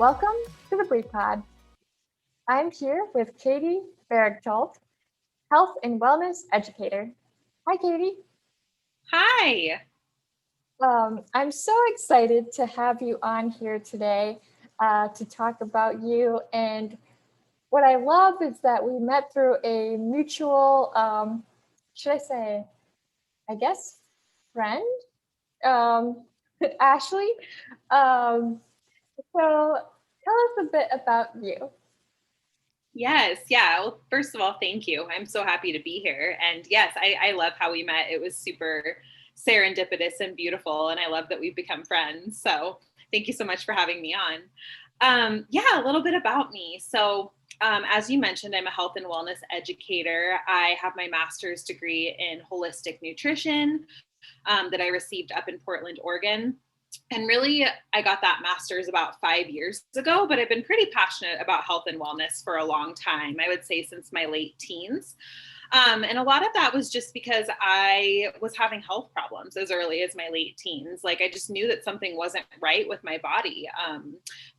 Welcome to the Brief Pod. I'm here with Katie Berigtold, Health and Wellness Educator. Hi, Katie. Hi. I'm so excited to have you on here today to talk about you. And what I love is that we met through a mutual, should I say, I guess, friend, um, Ashley. Um, so tell us a bit about you. Yes. Yeah. Well, first of all, thank you. I'm so happy to be here. And yes, I love how we met. It was super serendipitous and beautiful. And I love that we've become friends. So thank you so much for having me on. Yeah, a little bit about me. As you mentioned, I'm a health and wellness educator. I have my master's degree in holistic nutrition that I received up in Portland, Oregon. And really, I got that master's about 5 years ago, but I've been pretty passionate about health and wellness for a long time. I would say since my late teens. And a lot of that was just because I was having health problems as early as my late teens. Like I just knew that something wasn't right with my body,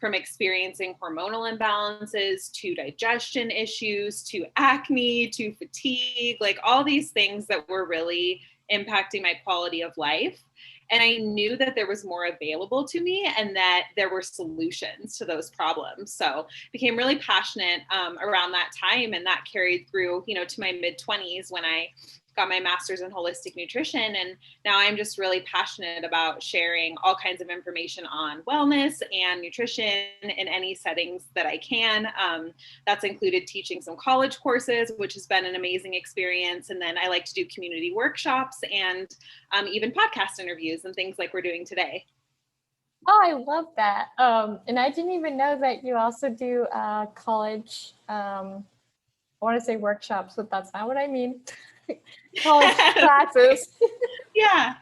from experiencing hormonal imbalances to digestion issues to acne to fatigue, like all these things that were really impacting my quality of life. And I knew that there was more available to me and that there were solutions to those problems. So became really passionate around that time, and that carried through, to my mid 20s when I got my master's in holistic nutrition. And now I'm just really passionate about sharing all kinds of information on wellness and nutrition in any settings that I can. That's included teaching some college courses, which has been an amazing experience. And then I like to do community workshops and even podcast interviews and things like we're doing today. Oh, I love that. And I didn't even know that you also do college, I want to say workshops, but that's not what I mean. College classes. Yeah.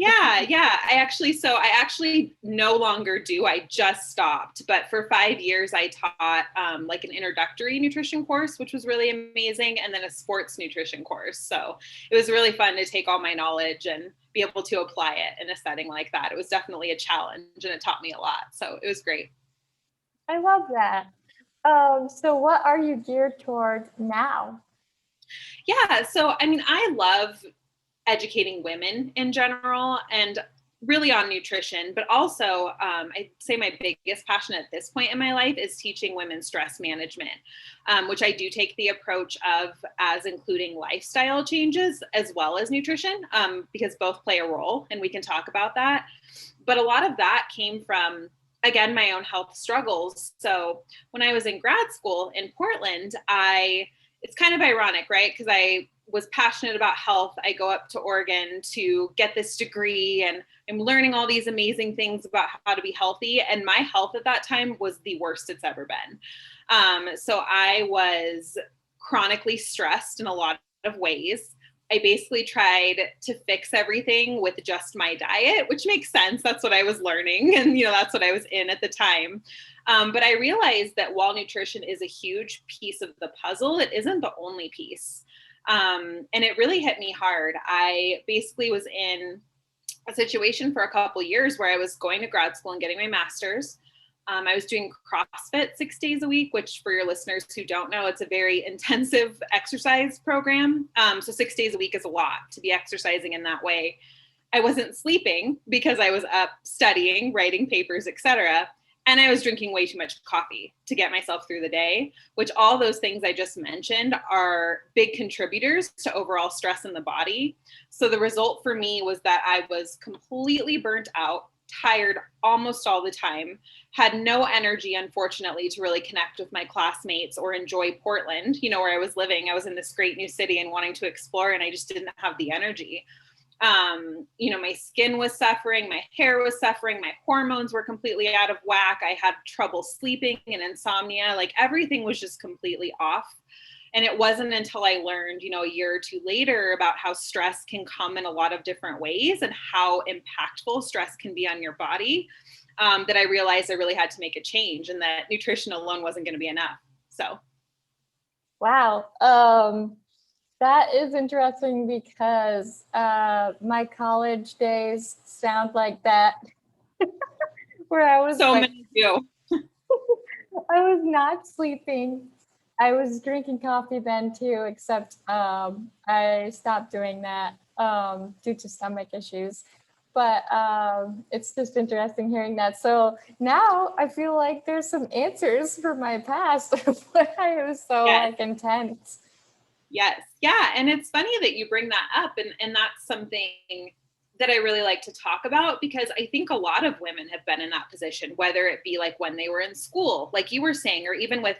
I actually no longer do. I just stopped. But for 5 years, I taught like an introductory nutrition course, which was really amazing, and then a sports nutrition course. So it was really fun to take all my knowledge and be able to apply it in a setting like that. It was definitely a challenge, and it taught me a lot. So it was great. I love that. So what are you geared toward now? Yeah. So, I mean, I love educating women in general and really on nutrition, but also I'd say my biggest passion at this point in my life is teaching women stress management, which I do take the approach of as including lifestyle changes as well as nutrition, because both play a role and we can talk about that. But a lot of that came from, again, my own health struggles. So when I was in grad school in Portland, it's kind of ironic, right? Because I was passionate about health. I go up to Oregon to get this degree and I'm learning all these amazing things about how to be healthy. And my health at that time was the worst it's ever been. So I was chronically stressed in a lot of ways. I basically tried to fix everything with just my diet, which makes sense. That's what I was learning. And, that's what I was in at the time. But I realized that while nutrition is a huge piece of the puzzle, it isn't the only piece. And it really hit me hard. I basically was in a situation for a couple years where I was going to grad school and getting my master's. I was doing CrossFit 6 days a week, which for your listeners who don't know, it's a very intensive exercise program. So 6 days a week is a lot to be exercising in that way. I wasn't sleeping because I was up studying, writing papers, etc. And I was drinking way too much coffee to get myself through the day, which all those things I just mentioned are big contributors to overall stress in the body. So the result for me was that I was completely burnt out, tired almost all the time, had no energy, unfortunately, to really connect with my classmates or enjoy Portland, where I was living. I was in this great new city and wanting to explore, and I just didn't have the energy. My skin was suffering, my hair was suffering, my hormones were completely out of whack. I had trouble sleeping and insomnia, like everything was just completely off. And it wasn't until I learned, a year or two later about how stress can come in a lot of different ways and how impactful stress can be on your body, that I realized I really had to make a change and that nutrition alone wasn't going to be enough. So. Wow. That is interesting because my college days sound like that, where I was So like, many do. was not sleeping. I was drinking coffee then too, except I stopped doing that due to stomach issues. But it's just interesting hearing that. So now I feel like there's some answers for my past when I was so Yes. like intense. Yes. Yeah. And it's funny that you bring that up. And that's something that I really like to talk about, because I think a lot of women have been in that position, whether it be like when they were in school, like you were saying, or even with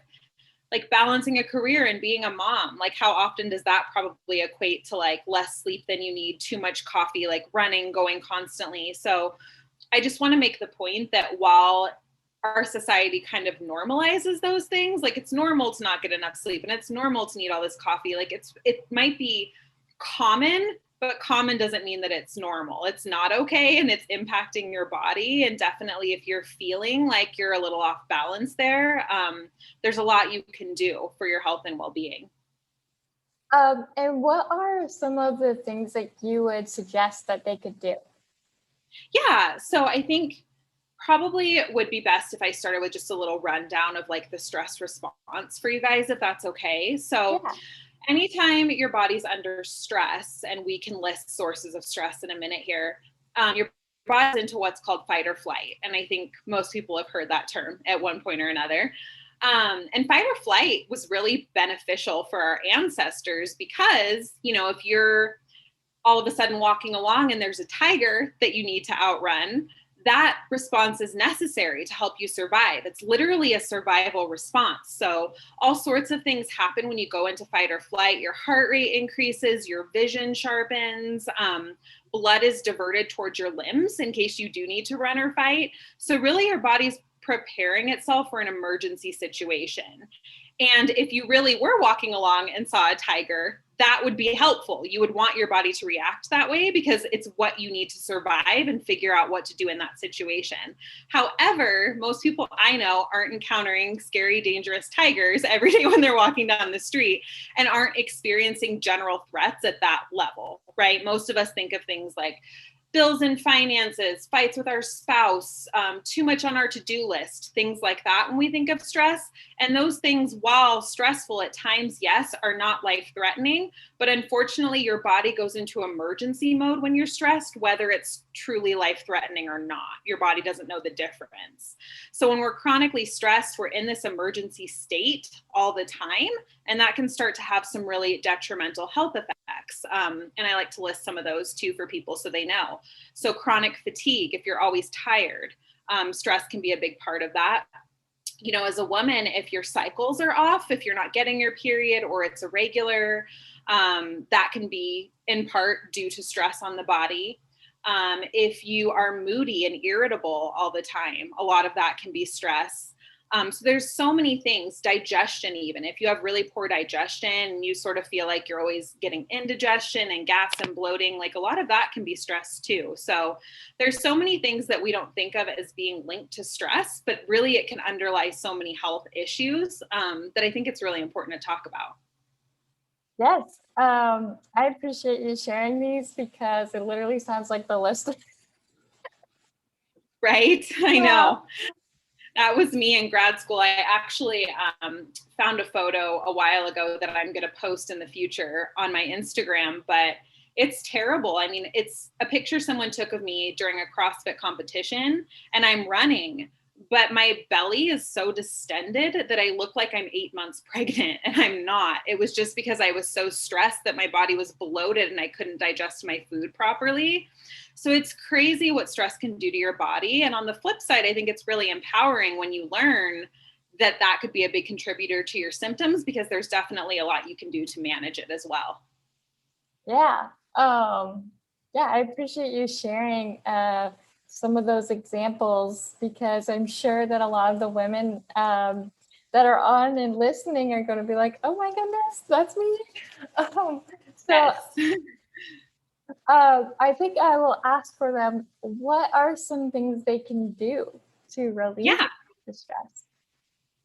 like balancing a career and being a mom. Like how often does that probably equate to like less sleep than you need, too much coffee, like running, going constantly. So I just want to make the point that while our society kind of normalizes those things, like it's normal to not get enough sleep and it's normal to need all this coffee, like it might be common, but common doesn't mean that it's normal. It's not okay, and it's impacting your body. And definitely if you're feeling like you're a little off balance there, there's a lot you can do for your health and well-being. And what are some of the things that you would suggest that they could do? Yeah, so I think probably it would be best if I started with just a little rundown of like the stress response for you guys, if that's okay. So Yeah. anytime your body's under stress, and we can list sources of stress in a minute here, your body's into what's called fight or flight. And I think most people have heard that term at one point or another. And fight or flight was really beneficial for our ancestors because, you know, if you're all of a sudden walking along and there's a tiger that you need to outrun, that response is necessary to help you survive. It's literally a survival response. So all sorts of things happen when you go into fight or flight. Your heart rate increases, your vision sharpens, blood is diverted towards your limbs in case you do need to run or fight. So really your body's preparing itself for an emergency situation. And if you really were walking along and saw a tiger, that would be helpful. You would want your body to react that way because it's what you need to survive and figure out what to do in that situation. However, most people I know aren't encountering scary, dangerous tigers every day when they're walking down the street and aren't experiencing general threats at that level, right? Most of us think of things like bills and finances, fights with our spouse, too much on our to-do list, things like that when we think of stress. And those things, while stressful at times, yes, are not life-threatening, but unfortunately your body goes into emergency mode when you're stressed, whether it's truly life-threatening or not. Your body doesn't know the difference. So when we're chronically stressed, we're in this emergency state all the time, and that can start to have some really detrimental health effects. And I like to list some of those too for people so they know. So chronic fatigue, if you're always tired, stress can be a big part of that. You know, as a woman, if your cycles are off, if you're not getting your period or it's irregular, that can be in part due to stress on the body. If you are moody and irritable all the time, a lot of that can be stress. So there's so many things, digestion, even if you have really poor digestion and you sort of feel like you're always getting indigestion and gas and bloating, like a lot of that can be stress too. So there's so many things that we don't think of as being linked to stress, but really it can underlie so many health issues that I think it's really important to talk about. Yes. I appreciate you sharing these because it literally sounds like the list. Right? I Yeah. know. That was me in grad school. I actually found a photo a while ago that I'm going to post in the future on my Instagram, but it's terrible. I mean, it's a picture someone took of me during a CrossFit competition, and I'm running, but my belly is so distended that I look like I'm 8 months pregnant, and I'm not. It was just because I was so stressed that my body was bloated and I couldn't digest my food properly. So it's crazy what stress can do to your body. And on the flip side, I think it's really empowering when you learn that that could be a big contributor to your symptoms, because there's definitely a lot you can do to manage it as well. Yeah. Yeah, I appreciate you sharing some of those examples because I'm sure that a lot of the women that are on and listening are going to be like, oh my goodness, that's me. Um, so Yes. I think I will ask for them, what are some things they can do to relieve Yeah. the stress?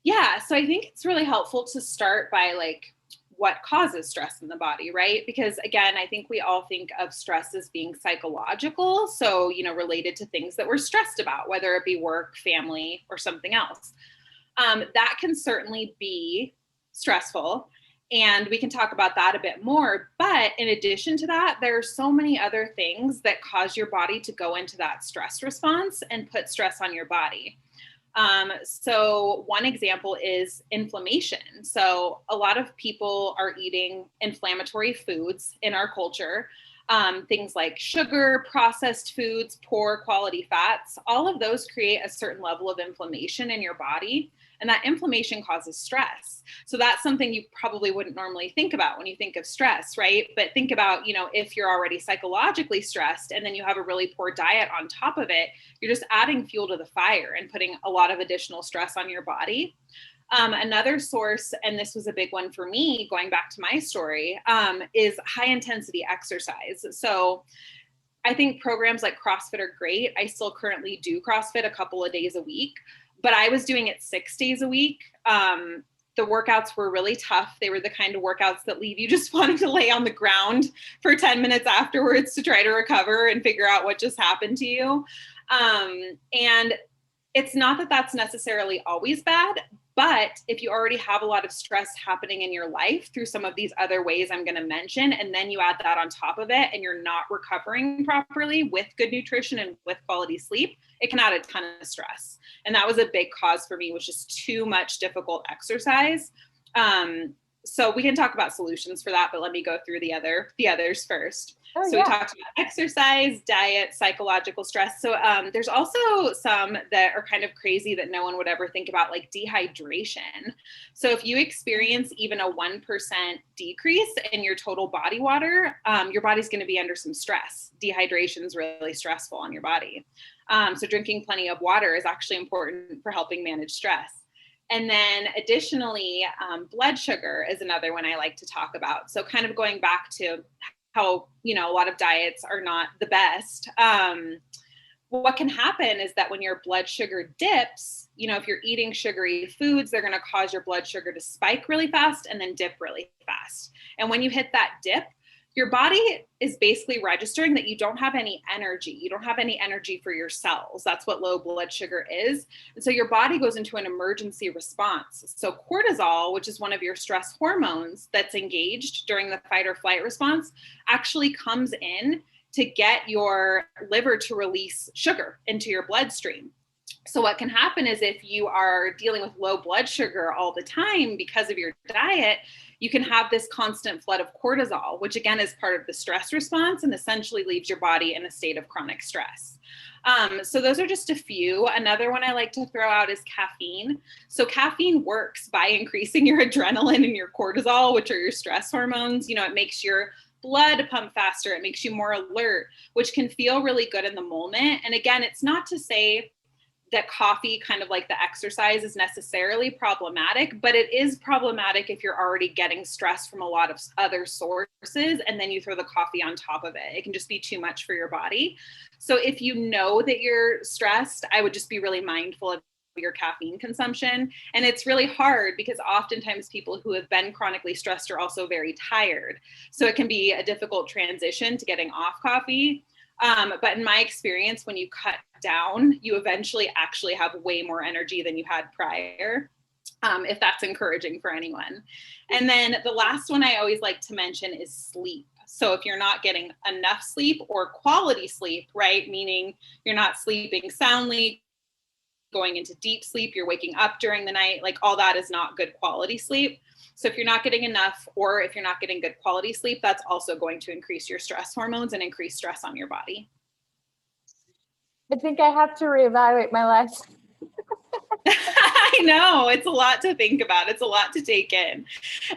Yeah. So I think it's really helpful to start by like what causes stress in the body, right? Because again, I think we all think of stress as being psychological. So, you know, related to things that we're stressed about, whether it be work, family, or something else. That can certainly be stressful. And we can talk about that a bit more. But in addition to that, there are so many other things that cause your body to go into that stress response and put stress on your body. So one example is inflammation. So a lot of people are eating inflammatory foods in our culture. Things like sugar, processed foods, poor quality fats, all of those create a certain level of inflammation in your body. And that inflammation causes stress. So that's something you probably wouldn't normally think about when you think of stress, right? But think about, if you're already psychologically stressed and then you have a really poor diet on top of it, you're just adding fuel to the fire and putting a lot of additional stress on your body. Another source, and this was a big one for me, going back to my story, is high intensity exercise. So I think programs like CrossFit are great. I still currently do CrossFit a couple of days a week, but I was doing it 6 days a week. The workouts were really tough. They were the kind of workouts that leave you just wanting to lay on the ground for 10 minutes afterwards to try to recover and figure out what just happened to you. And it's not that that's necessarily always bad, but if you already have a lot of stress happening in your life through some of these other ways I'm going to mention, and then you add that on top of it and you're not recovering properly with good nutrition and with quality sleep, it can add a ton of stress. And that was a big cause for me, was just too much difficult exercise. So we can talk about solutions for that, but let me go through the others first. We talked about exercise, diet, psychological stress. So there's also some that are kind of crazy that no one would ever think about, like dehydration. So if you experience even a 1% decrease in your total body water, your body's going to be under some stress. Dehydration is really stressful on your body. So drinking plenty of water is actually important for helping manage stress. And then additionally, blood sugar is another one I like to talk about. So kind of going back to how, a lot of diets are not the best. What can happen is that when your blood sugar dips, if you're eating sugary foods, they're going to cause your blood sugar to spike really fast and then dip really fast. And when you hit that dip, your body is basically registering that you don't have any energy. You don't have any energy for your cells. That's what low blood sugar is. And so your body goes into an emergency response. So cortisol, which is one of your stress hormones that's engaged during the fight or flight response, actually comes in to get your liver to release sugar into your bloodstream. So what can happen is if you are dealing with low blood sugar all the time because of your diet, you can have this constant flood of cortisol, which again is part of the stress response and essentially leaves your body in a state of chronic stress. So those are just a few. Another one I like to throw out is caffeine. So caffeine works by increasing your adrenaline and your cortisol, which are your stress hormones. It makes your blood pump faster. It makes you more alert, which can feel really good in the moment. And again, it's not to say that coffee, kind of like the exercise, is necessarily problematic, but it is problematic if you're already getting stress from a lot of other sources and then you throw the coffee on top of it. It can just be too much for your body. So if you know that you're stressed, I would just be really mindful of your caffeine consumption. And it's really hard because oftentimes people who have been chronically stressed are also very tired. So it can be a difficult transition to getting off coffee. But in my experience, when you cut down, you eventually actually have way more energy than you had prior, if that's encouraging for anyone. And then the last one I always like to mention is sleep. So if you're not getting enough sleep or quality sleep, right, meaning you're not sleeping soundly, going into deep sleep, you're waking up during the night, like all that is not good quality sleep. So if you're not getting enough, or if you're not getting good quality sleep, that's also going to increase your stress hormones and increase stress on your body. I think I have to reevaluate my life. I know, it's a lot to think about. It's a lot to take in.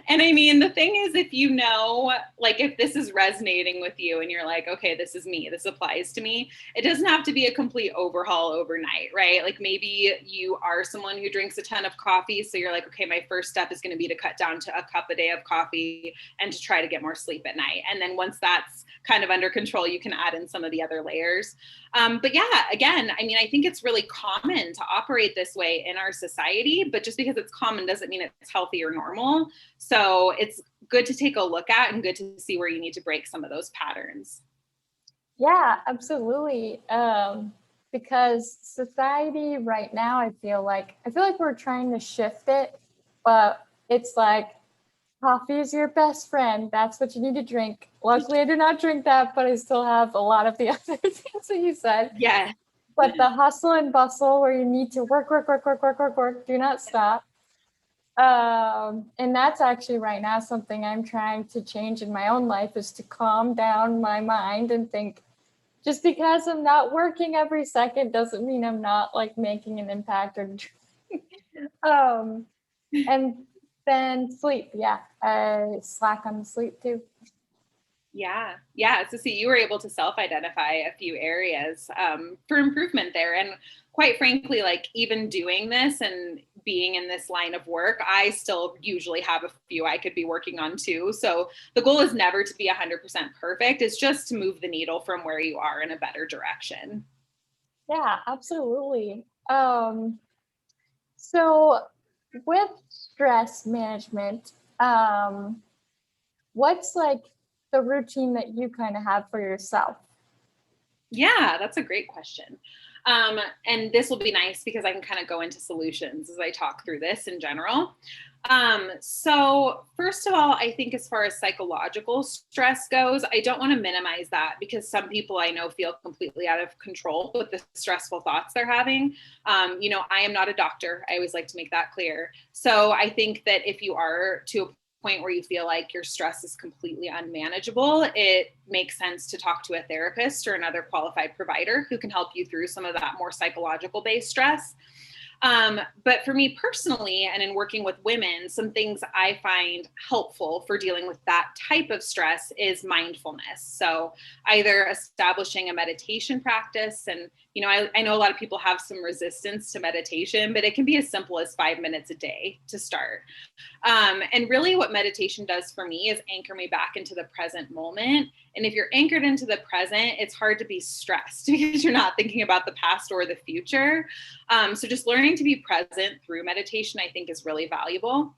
And I mean, the thing is, if you know, like if this is resonating with you and you're like, okay, this is me, this applies to me, it doesn't have to be a complete overhaul overnight, right? Like maybe you are someone who drinks a ton of coffee. So you're like, okay, my first step is going to be to cut down to a cup a day of coffee and to try to get more sleep at night. And then once that's kind of under control, you can add in some of the other layers. But yeah, again, I mean, I think it's really common to operate this way in our society, but just because it's common doesn't mean it's healthy or normal. So it's good to take a look at and good to see where you need to break some of those patterns. Yeah, absolutely. because society right now, I feel like we're trying to shift it, but it's like coffee is your best friend. That's what you need to drink. Luckily, I do not drink that, but I still have a lot of the other things that you said. Yeah. But the hustle and bustle where you need to work, work, work, work, work, work, work, do not stop. And that's actually right now something I'm trying to change in my own life, is to calm down my mind and think, just because I'm not working every second doesn't mean I'm not like making an impact or and then sleep. Yeah. I slack on the sleep too. Yeah. Yeah. So see, you were able to self-identify a few areas for improvement there. And quite frankly, like even doing this and being in this line of work, I still usually have a few I could be working on too. So the goal is never to be 100% perfect. It's just to move the needle from where you are in a better direction. Yeah, absolutely. So with stress management, what's like the routine that you kind of have for yourself? Yeah, that's a great question. And this will be nice because I can kind of go into solutions as I talk through this in general. So first of all, I think as far as psychological stress goes, I don't want to minimize that because some people I know feel completely out of control with the stressful thoughts they're having. I am not a doctor. I always like to make that clear. So I think that if you are to a point where you feel like your stress is completely unmanageable, it makes sense to talk to a therapist or another qualified provider who can help you through some of that more psychological based stress. But for me personally, and in working with women, some things I find helpful for dealing with that type of stress is mindfulness. So either establishing a meditation practice, and I know a lot of people have some resistance to meditation, but it can be as simple as 5 minutes a day to start. And really what meditation does for me is anchor me back into the present moment. And if you're anchored into the present, it's hard to be stressed because you're not thinking about the past or the future. So just learning to be present through meditation, I think is really valuable.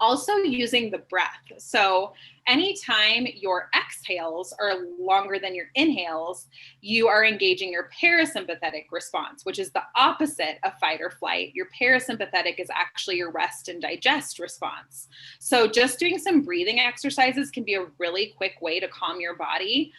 Also using the breath. So anytime your exhales are longer than your inhales, you are engaging your parasympathetic response, which is the opposite of fight or flight. Your parasympathetic is actually your rest and digest response. So just doing some breathing exercises can be a really quick way to calm your body.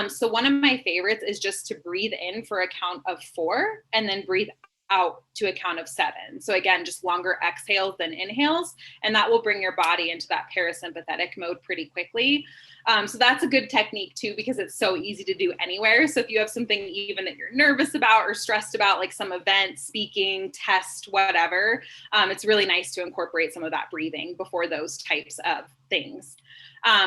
So one of my favorites is just to breathe in for a count of 4 and then breathe out to a count of 7. So again, just longer exhales than inhales, and that will bring your body into that parasympathetic mode pretty quickly. So that's a good technique too, because it's so easy to do anywhere. So if you have something even that you're nervous about or stressed about, like some event, speaking, test, whatever, it's really nice to incorporate some of that breathing before those types of things.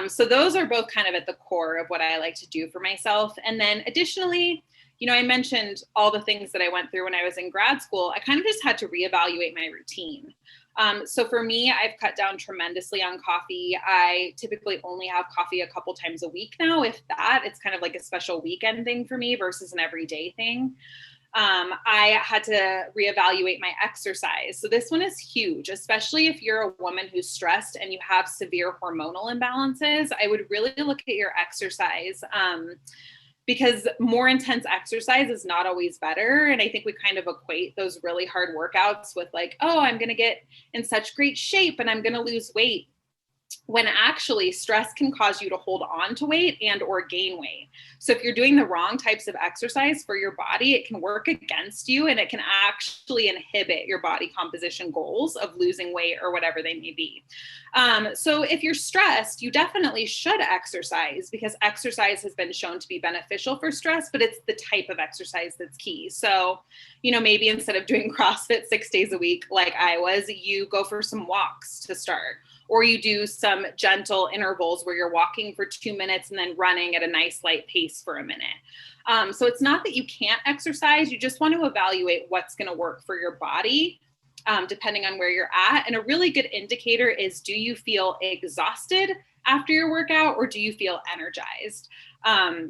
So those are both kind of at the core of what I like to do for myself. And then additionally, I mentioned all the things that I went through when I was in grad school. I kind of just had to reevaluate my routine. So for me, I've cut down tremendously on coffee. I typically only have coffee a couple times a week now, if that. It's kind of like a special weekend thing for me versus an everyday thing. I had to reevaluate my exercise. So this one is huge, especially if you're a woman who's stressed and you have severe hormonal imbalances. I would really look at your exercise. Because more intense exercise is not always better. And I think we kind of equate those really hard workouts with like, oh, I'm going to get in such great shape and I'm going to lose weight. When actually stress can cause you to hold on to weight and or gain weight. So if you're doing the wrong types of exercise for your body, it can work against you and it can actually inhibit your body composition goals of losing weight or whatever they may be. So if you're stressed, you definitely should exercise because exercise has been shown to be beneficial for stress, but it's the type of exercise that's key. So, maybe instead of doing CrossFit 6 days a week, like I was, you go for some walks to start. Or you do some gentle intervals where you're walking for 2 minutes and then running at a nice light pace for a minute. So it's not that you can't exercise, you just want to evaluate what's going to work for your body, depending on where you're at. And a really good indicator is, do you feel exhausted after your workout or do you feel energized?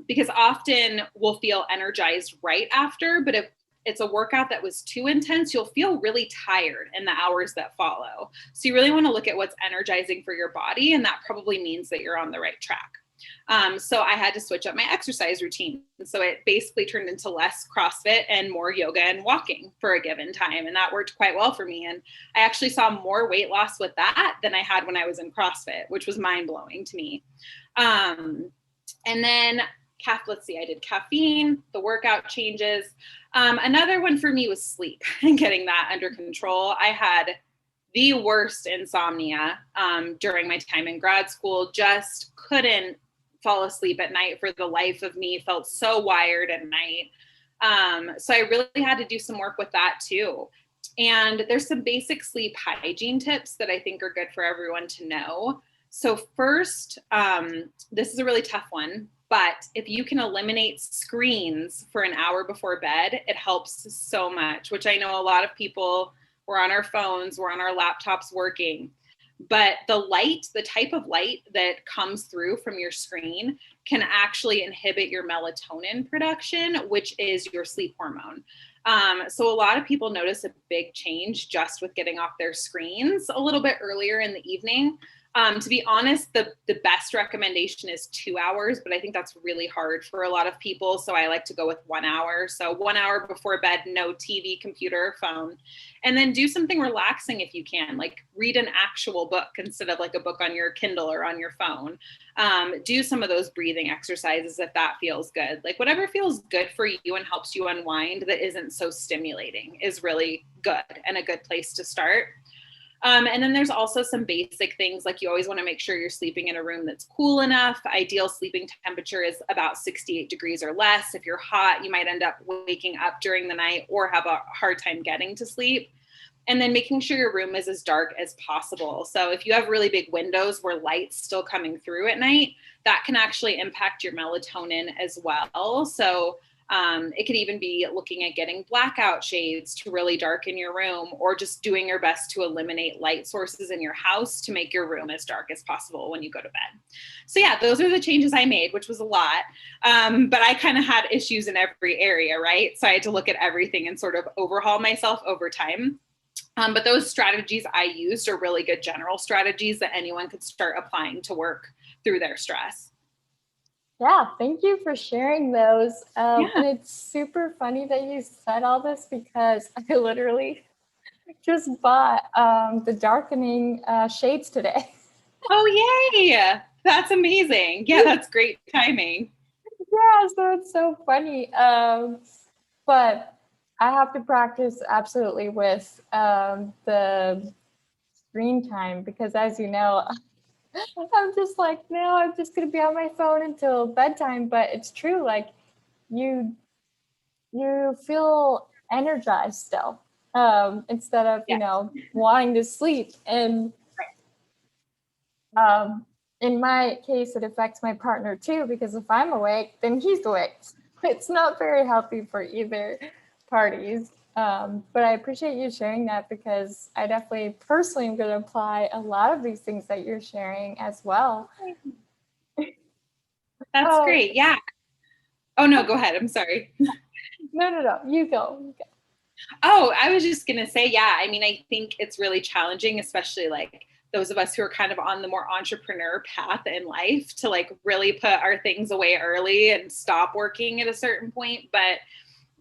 Because often we'll feel energized right after, but if it's a workout that was too intense, you'll feel really tired in the hours that follow. So you really want to look at what's energizing for your body, and that probably means that you're on the right track. So I had to switch up my exercise routine. So it basically turned into less CrossFit and more yoga and walking for a given time. And that worked quite well for me. And I actually saw more weight loss with that than I had when I was in CrossFit, which was mind blowing to me. And then let's see, I did caffeine, the workout changes. Another one for me was sleep and getting that under control. I had the worst insomnia during my time in grad school, just couldn't fall asleep at night for the life of me, felt so wired at night. So I really had to do some work with that too. And there's some basic sleep hygiene tips that I think are good for everyone to know. So first, this is a really tough one, but if you can eliminate screens for an hour before bed, it helps so much, which I know a lot of people, we're on our phones, we're on our laptops working, but the type of light that comes through from your screen can actually inhibit your melatonin production, which is your sleep hormone. So a lot of people notice a big change just with getting off their screens a little bit earlier in the evening. To be honest, the best recommendation is 2 hours, but I think that's really hard for a lot of people. So I like to go with 1 hour. So 1 hour before bed, no TV, computer, or phone. And then do something relaxing if you can, like read an actual book instead of like a book on your Kindle or on your phone. Do some of those breathing exercises if that feels good. Like whatever feels good for you and helps you unwind that isn't so stimulating is really good and a good place to start. And then there's also some basic things like you always want to make sure you're sleeping in a room that's cool enough. Ideal sleeping temperature is about 68 degrees or less. If you're hot, you might end up waking up during the night or have a hard time getting to sleep. And then making sure your room is as dark as possible. So if you have really big windows where light's still coming through at night, that can actually impact your melatonin as well. So it could even be looking at getting blackout shades to really darken your room, or just doing your best to eliminate light sources in your house to make your room as dark as possible when you go to bed. So yeah, those are the changes I made, which was a lot. But I kind of had issues in every area, right? So I had to look at everything and sort of overhaul myself over time. But those strategies I used are really good general strategies that anyone could start applying to work through their stress. Yeah, thank you for sharing those. Yeah. And it's super funny that you said all this because I literally just bought the darkening shades today. Oh, yay. That's amazing. Yeah, that's great timing. Yeah, so it's so funny. But I have to practice absolutely with the screen time because, as you know, I'm just like, no, I'm just gonna be on my phone until bedtime. But it's true, like you feel energized still, instead of wanting to sleep. And in my case, it affects my partner too, because if I'm awake, then he's awake. It's not very healthy for either parties. But I appreciate you sharing that because I definitely personally am going to apply a lot of these things that you're sharing as well. That's great. Yeah. Oh, no, go ahead. I'm sorry. No. You go. Oh, I was just going to say, yeah, I mean, I think it's really challenging, especially like those of us who are kind of on the more entrepreneur path in life to like really put our things away early and stop working at a certain point. But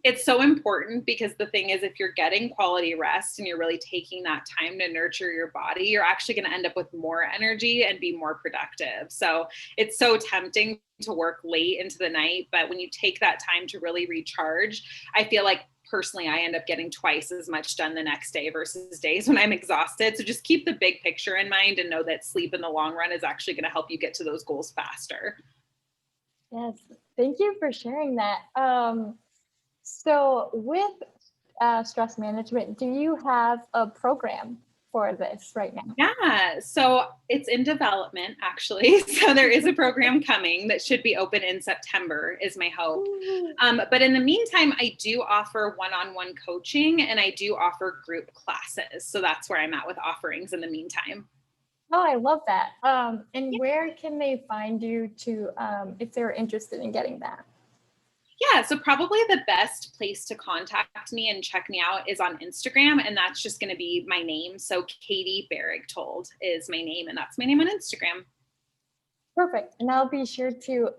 it's so important because the thing is, if you're getting quality rest and you're really taking that time to nurture your body, you're actually going to end up with more energy and be more productive. So it's so tempting to work late into the night. But when you take that time to really recharge, I feel like personally, I end up getting twice as much done the next day versus days when I'm exhausted. So just keep the big picture in mind and know that sleep in the long run is actually going to help you get to those goals faster. Yes. Thank you for sharing that. So with stress management, do you have a program for this right now? Yeah, so it's in development actually. So there is a program coming that should be open in September is my hope. But in the meantime, I do offer one-on-one coaching and I do offer group classes. So that's where I'm at with offerings in the meantime. Oh, I love that. And where can they find you to, if they're interested in getting that? Yeah, so probably the best place to contact me and check me out is on Instagram, and that's just going to be my name. So Katie Berigtold is my name, and that's my name on Instagram. Perfect. And I'll be sure to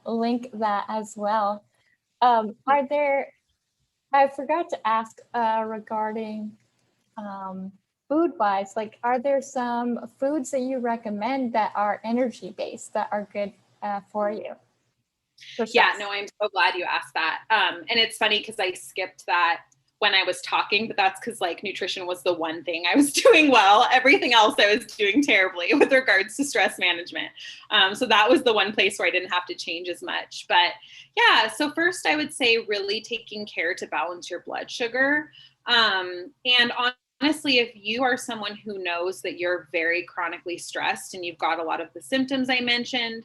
link that as well. Are there, I forgot to ask regarding food wise, like, are there some foods that you recommend that are energy based that are good for you? For Yeah, stress? no, I'm so glad you asked that. And it's funny because I skipped that when I was talking, but that's because like nutrition was the one thing I was doing well. Everything else I was doing terribly with regards to stress management. So that was the one place where I didn't have to change as much. But yeah, so first I would say really taking care to balance your blood sugar. And honestly, if you are someone who knows that you're very chronically stressed and you've got a lot of the symptoms I mentioned,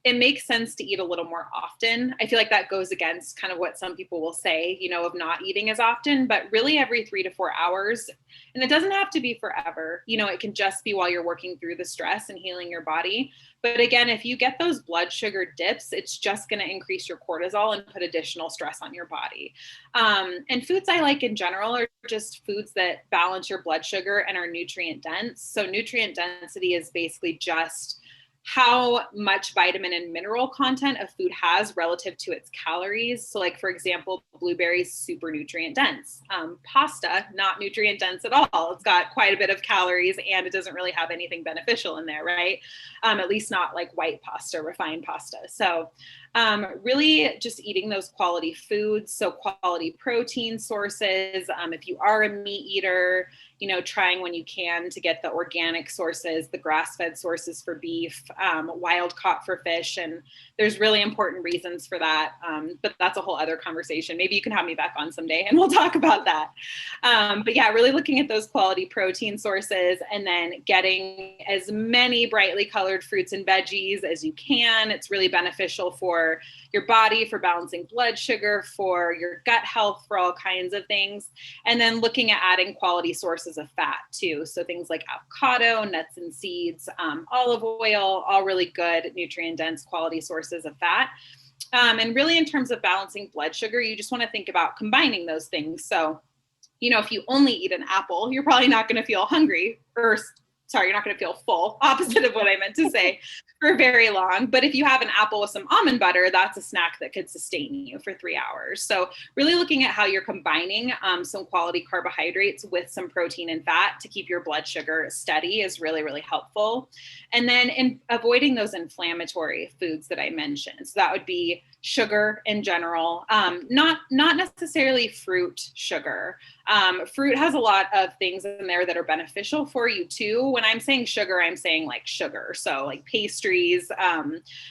it makes sense to eat a little more often. I feel like that goes against kind of what some people will say, you know, of not eating as often, but really every 3 to 4 hours. And it doesn't have to be forever. You know, it can just be while you're working through the stress and healing your body. But again, if you get those blood sugar dips, it's just going to increase your cortisol and put additional stress on your body. And foods I like in general are just foods that balance your blood sugar and are nutrient dense. So, nutrient density is basically just how much vitamin and mineral content a food has relative to its calories. So, like for example, blueberries super nutrient dense. Pasta not nutrient dense at all. It's got quite a bit of calories and it doesn't really have anything beneficial in there, right? At least not like white pasta, refined pasta. So, really just eating those quality foods. So, quality protein sources. If you are a meat eater, you know, trying when you can to get the organic sources, the grass-fed sources for beef, wild caught for fish. And there's really important reasons for that. But that's a whole other conversation. Maybe you can have me back on someday and we'll talk about that. But yeah, really looking at those quality protein sources and then getting as many brightly colored fruits and veggies as you can. It's really beneficial for your body, for balancing blood sugar, for your gut health, for all kinds of things. And then looking at adding quality sources of fat too. So things like avocado, nuts and seeds, olive oil, all really good nutrient dense quality sources of fat. And really in terms of balancing blood sugar, you just want to think about combining those things. So, you know, if you only eat an apple, you're probably not going to feel hungry, or sorry, you're not going to feel full, opposite of what I meant to say, for very long. But if you have an apple with some almond butter, that's a snack that could sustain you for 3 hours. So really looking at how you're combining some quality carbohydrates with some protein and fat to keep your blood sugar steady is really, really helpful. And then in avoiding those inflammatory foods that I mentioned. So that would be sugar in general, not necessarily fruit sugar. Fruit has a lot of things in there that are beneficial for you too. When I'm saying sugar, I'm saying like sugar. So like pastries,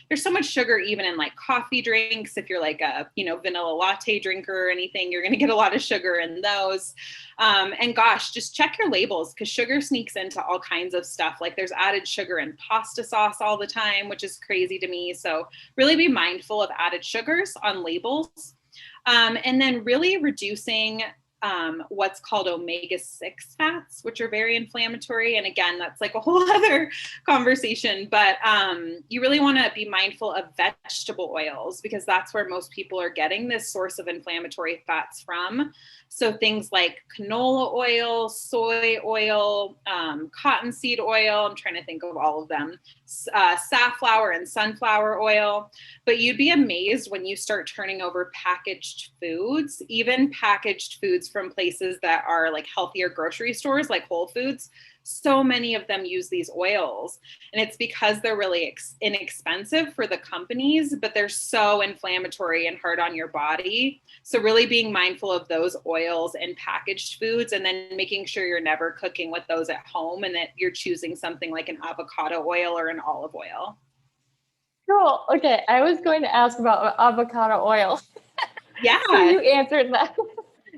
there's so much sugar even in like coffee drinks. If you're like a, you know, vanilla latte drinker or anything, you're going to get a lot of sugar in those. And gosh, just check your labels because sugar sneaks into all kinds of stuff. Like there's added sugar in pasta sauce all the time, which is crazy to me. So really be mindful of added sugars on labels. And then really reducing what's called omega-6 fats, which are very inflammatory. And again, that's like a whole other conversation, but you really want to be mindful of vegetable oils because that's where most people are getting this source of inflammatory fats from. So things like canola oil, soy oil, cottonseed oil, I'm trying to think of all of them, safflower and sunflower oil. But you'd be amazed when you start turning over packaged foods, even packaged foods from places that are like healthier grocery stores like Whole Foods. So many of them use these oils. And it's because they're really inexpensive for the companies, but they're so inflammatory and hard on your body. So really being mindful of those oils and packaged foods and then making sure you're never cooking with those at home and that you're choosing something like an avocado oil or an olive oil. Cool. Okay, I was going to ask about avocado oil. Yeah. So you answered that.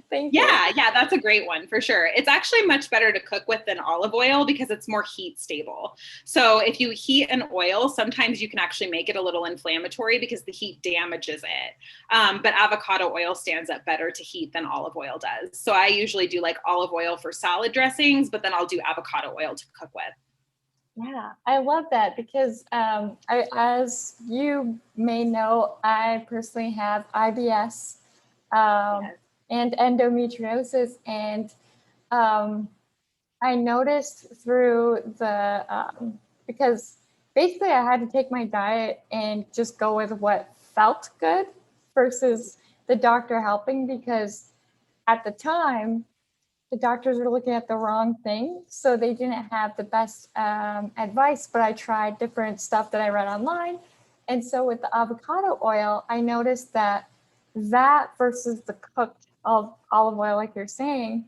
Thank you. Yeah, that's a great one for sure. It's actually much better to cook with than olive oil because it's more heat stable. So if you heat an oil, sometimes you can actually make it a little inflammatory because the heat damages it. But avocado oil stands up better to heat than olive oil does. So I usually do like olive oil for salad dressings, but then I'll do avocado oil to cook with. Yeah, I love that because as you may know, I personally have IBS Yes. and endometriosis, and I noticed through the because basically I had to take my diet and just go with what felt good versus the doctor helping, because at the time the doctors were looking at the wrong thing. So they didn't have the best advice, but I tried different stuff that I read online. And so with the avocado oil, I noticed that versus the cooked olive oil, like you're saying,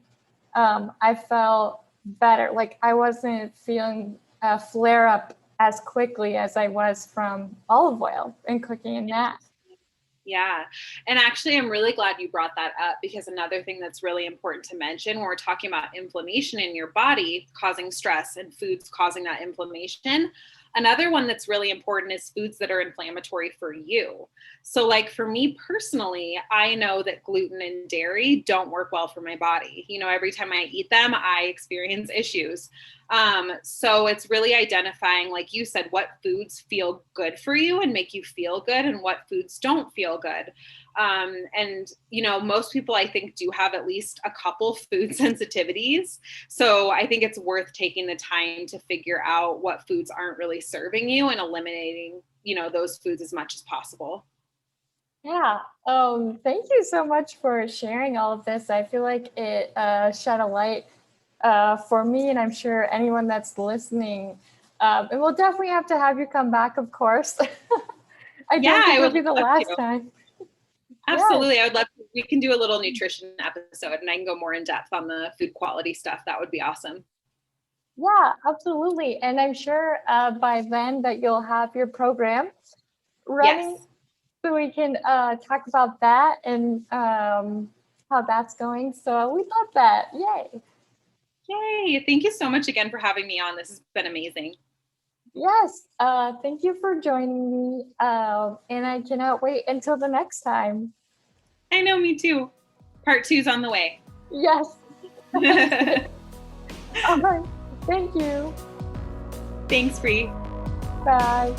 I felt better. Like I wasn't feeling a flare up as quickly as I was from olive oil and cooking in that. Yeah. And actually, I'm really glad you brought that up, because another thing that's really important to mention when we're talking about inflammation in your body causing stress and foods causing that inflammation, another one that's really important is foods that are inflammatory for you. So, like for me personally, I know that gluten and dairy don't work well for my body. Every time I eat them, I experience issues. So it's really identifying, like you said, what foods feel good for you and make you feel good and what foods don't feel good. And most people I think do have at least a couple food sensitivities. So I think it's worth taking the time to figure out what foods aren't really serving you and eliminating, those foods as much as possible. Yeah. Thank you so much for sharing all of this. I feel like it shed a light for me, and I'm sure anyone that's listening. And we'll definitely have to have you come back, of course. I Yeah, don't think I it'll would be the love last to. time. Yes. Absolutely. I would love to. We can do a little nutrition episode and I can go more in depth on the food quality stuff. That would be awesome. Yeah, absolutely. And I'm sure by then that you'll have your program running, Yes. so we can talk about that and how that's going. So we love that. Yay. Yay. Thank you so much again for having me on. This has been amazing. Yes. Thank you for joining me. And I cannot wait until the next time. I know, me too. Part 2's on the way. Yes. All right. Thank you. Thanks, Bree. Bye.